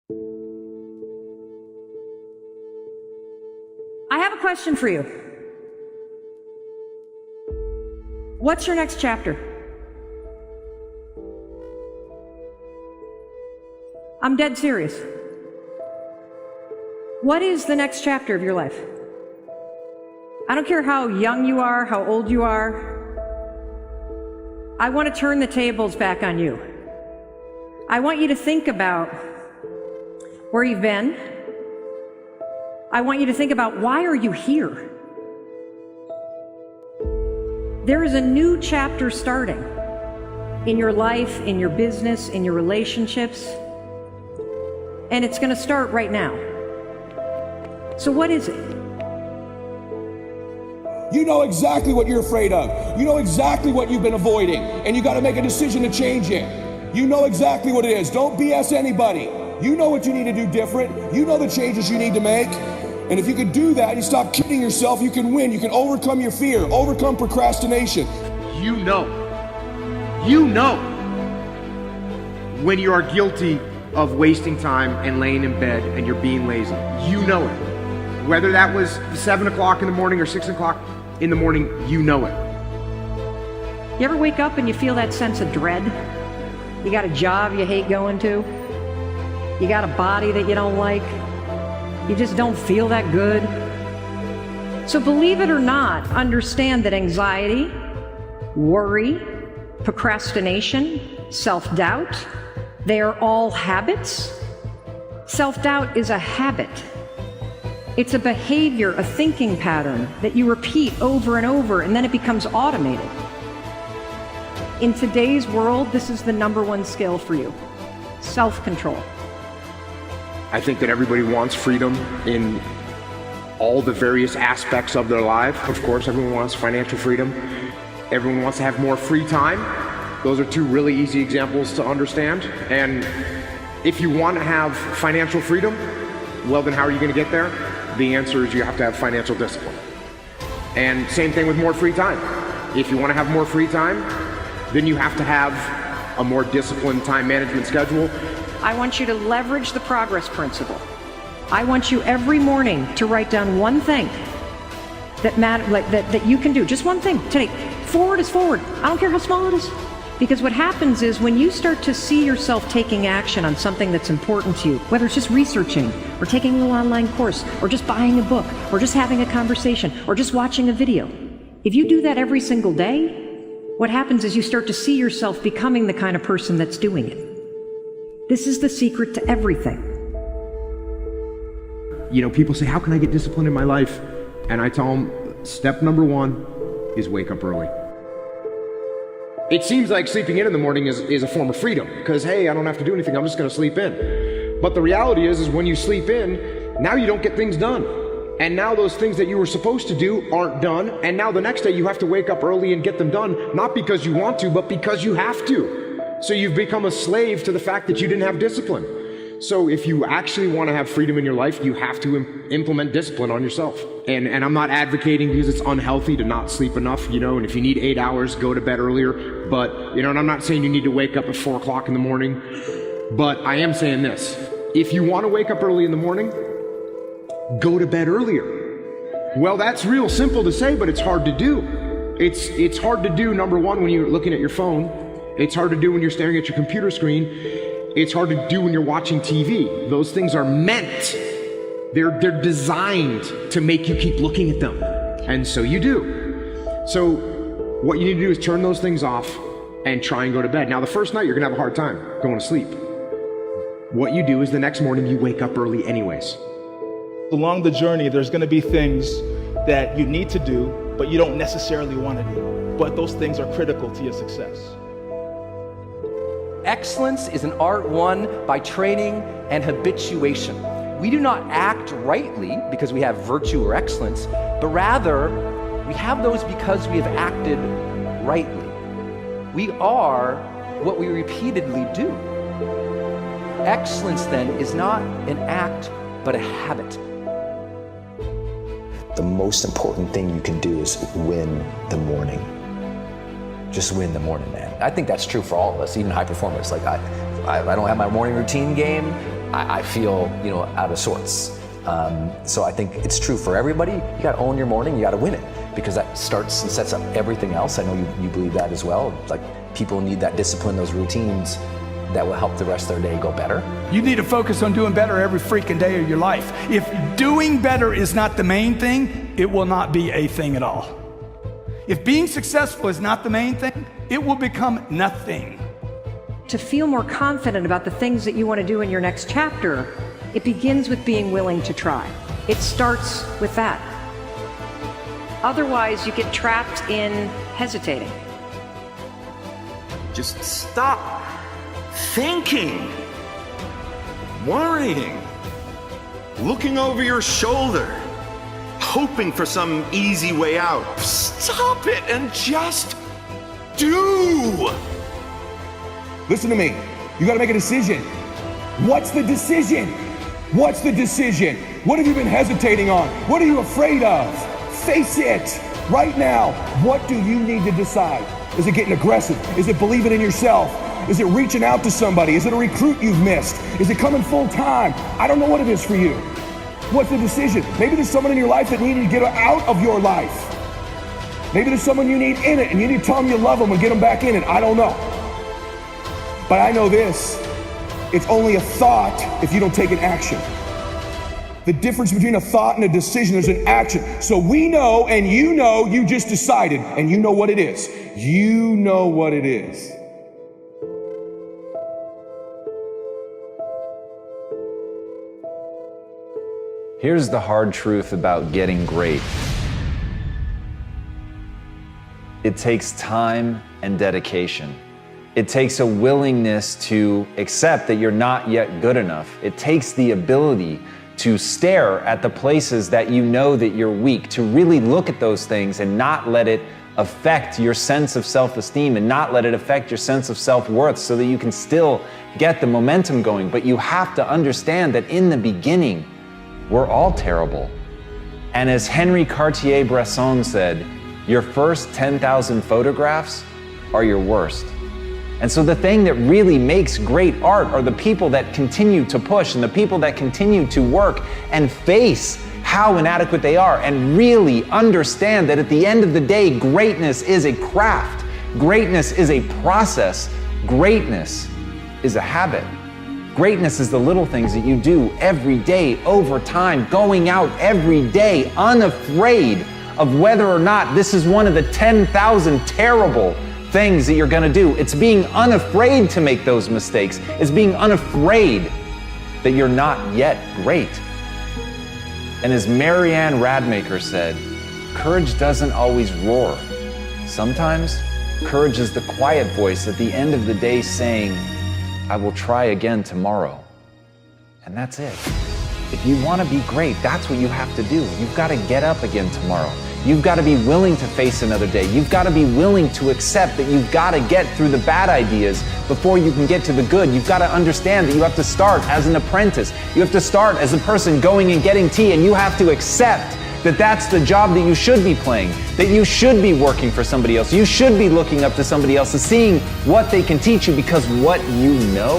I have a question for you. What's your next chapter? I'm dead serious. What is the next chapter of your life? I don't care how young you are, how old you are. I want to turn the tables back on you. I want you to think about where you've been. I want you to think about, why are you here? There is a new chapter starting in your life, in your business, in your relationships, and it's going to start right now. So what is it? You know exactly what you're afraid of. You know exactly what you've been avoiding, and you got to make a decision to change it. You know exactly what it is. Don't BS anybody. You know what you need to do different. You know the changes you need to make. And if you can do that, you stop kidding yourself, you can win. You can overcome your fear, overcome procrastination. You know when you are guilty of wasting time and laying in bed and you're being lazy. You know it. Whether that was 7 o'clock in the morning or 6 o'clock in the morning, you know it. You ever wake up and you feel that sense of dread? You got a job you hate going to? You got a body that you don't like? You just don't feel that good? So believe it or not, understand that anxiety, worry, procrastination, self-doubt, they are all habits. Self-doubt is a habit. It's a behavior, a thinking pattern that you repeat over and over, and then it becomes automated. In today's world, this is the #1 skill for you: self-control. I think that everybody wants freedom in all the various aspects of their life. Of course, everyone wants financial freedom. Everyone wants to have more free time. Those are two really easy examples to understand. And if you want to have financial freedom, well, then how are you going to get there? The answer is you have to have financial discipline. And same thing with more free time. If you want to have more free time, then you have to have a more disciplined time management schedule. I want you to leverage the progress principle. I want you every morning to write down one thing that you can do. Just one thing today. Forward is forward. I don't care how small it is. Because what happens is when you start to see yourself taking action on something that's important to you, whether it's just researching or taking a little online course or just buying a book or just having a conversation or just watching a video, if you do that every single day, what happens is you start to see yourself becoming the kind of person that's doing it. This is the secret to everything. You know, people say, how can I get disciplined in my life? And I tell them, step #1 is wake up early. It seems like sleeping in the morning is a form of freedom, because, hey, I don't have to do anything, I'm just gonna sleep in. But the reality is when you sleep in, now you don't get things done. And now those things that you were supposed to do aren't done, and now the next day you have to wake up early and get them done, not because you want to, but because you have to. So you've become a slave to the fact that you didn't have discipline. So if you actually want to have freedom in your life, you have to implement discipline on yourself. And I'm not advocating because it's unhealthy to not sleep enough, you know, and if you need 8 hours, go to bed earlier. But, you know, and I'm not saying you need to wake up at 4 o'clock in the morning, but I am saying this. If you want to wake up early in the morning, go to bed earlier. Well, that's real simple to say, but it's hard to do. It's hard to do, #1, when you're looking at your phone. It's hard to do when you're staring at your computer screen. It's hard to do when you're watching TV. Those things are meant, they're designed to make you keep looking at them. And so you do. So what you need to do is turn those things off and try and go to bed. Now, the first night you're gonna have a hard time going to sleep. What you do is the next morning you wake up early anyways. Along the journey, there's gonna be things that you need to do, but you don't necessarily wanna do. But those things are critical to your success. Excellence is an art won by training and habituation. We do not act rightly because we have virtue or excellence, but rather we have those because we have acted rightly. We are what we repeatedly do. Excellence then is not an act, but a habit. The most important thing you can do is win the morning. Just win the morning, man. I think that's true for all of us, even high performers. Like I don't have my morning routine game, I feel, out of sorts. So I think it's true for everybody. You got to own your morning. You got to win it, because that starts and sets up everything else. I know you believe that as well. Like, people need that discipline, those routines that will help the rest of their day go better. You need to focus on doing better every freaking day of your life. If doing better is not the main thing, it will not be a thing at all. If being successful is not the main thing, it will become nothing. To feel more confident about the things that you want to do in your next chapter, it begins with being willing to try. It starts with that. Otherwise, you get trapped in hesitating. Just stop thinking, worrying, looking over your shoulder, hoping for some easy way out. Stop it and just do. Listen to me. You got to make a decision. What's the decision? What's the decision? What have you been hesitating on? What are you afraid of? Face it right now. What do you need to decide? Is it getting aggressive? Is it believing in yourself? Is it reaching out to somebody? Is it a recruit you've missed? Is it coming full time? I don't know what it is for you. What's the decision? Maybe there's someone in your life that needed to get out of your life. Maybe there's someone you need in it and you need to tell them you love them and get them back in it. I don't know. But I know this. It's only a thought if you don't take an action. The difference between a thought and a decision is an action. So we know, and you just decided, and you know what it is. You know what it is. Here's the hard truth about getting great. It takes time and dedication. It takes a willingness to accept that you're not yet good enough. It takes the ability to stare at the places that you know that you're weak, to really look at those things and not let it affect your sense of self-esteem and not let it affect your sense of self-worth, so that you can still get the momentum going. But you have to understand that in the beginning, we're all terrible. And as Henri Cartier-Bresson said, your first 10,000 photographs are your worst. And so the thing that really makes great art are the people that continue to push and the people that continue to work and face how inadequate they are and really understand that at the end of the day, greatness is a craft. Greatness is a process. Greatness is a habit. Greatness is the little things that you do every day over time, going out every day unafraid of whether or not this is one of the 10,000 terrible things that you're gonna do. It's being unafraid to make those mistakes. It's being unafraid that you're not yet great. And as Marianne Radmacher said, courage doesn't always roar. Sometimes courage is the quiet voice at the end of the day saying, I will try again tomorrow. And that's it. If you want to be great, that's what you have to do. You've got to get up again tomorrow. You've got to be willing to face another day. You've got to be willing to accept that you've got to get through the bad ideas before you can get to the good. You've got to understand that you have to start as an apprentice. You have to start as a person going and getting tea, and you have to accept that that's the job that you should be playing, that you should be working for somebody else. You should be looking up to somebody else and seeing what they can teach you, because what you know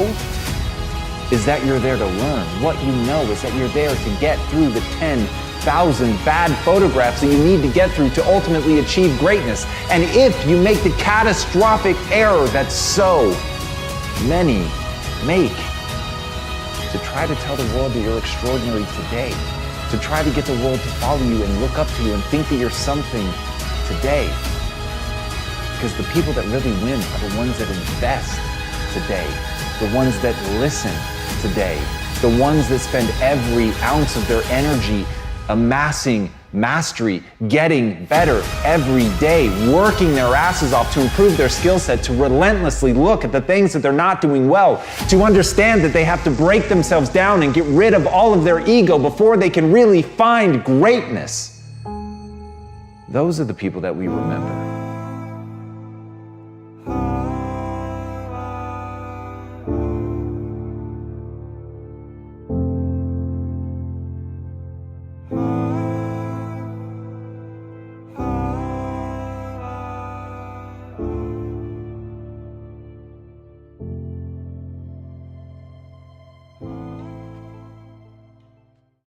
is that you're there to learn. What you know is that you're there to get through the 10,000 bad photographs that you need to get through to ultimately achieve greatness. And if you make the catastrophic error that so many make, to try to tell the world that you're extraordinary today, to try to get the world to follow you and look up to you and think that you're something today. Because the people that really win are the ones that invest today, the ones that listen today, the ones that spend every ounce of their energy amassing mastery, getting better every day, working their asses off to improve their skill set, to relentlessly look at the things that they're not doing well, to understand that they have to break themselves down and get rid of all of their ego before they can really find greatness. Those are the people that we remember.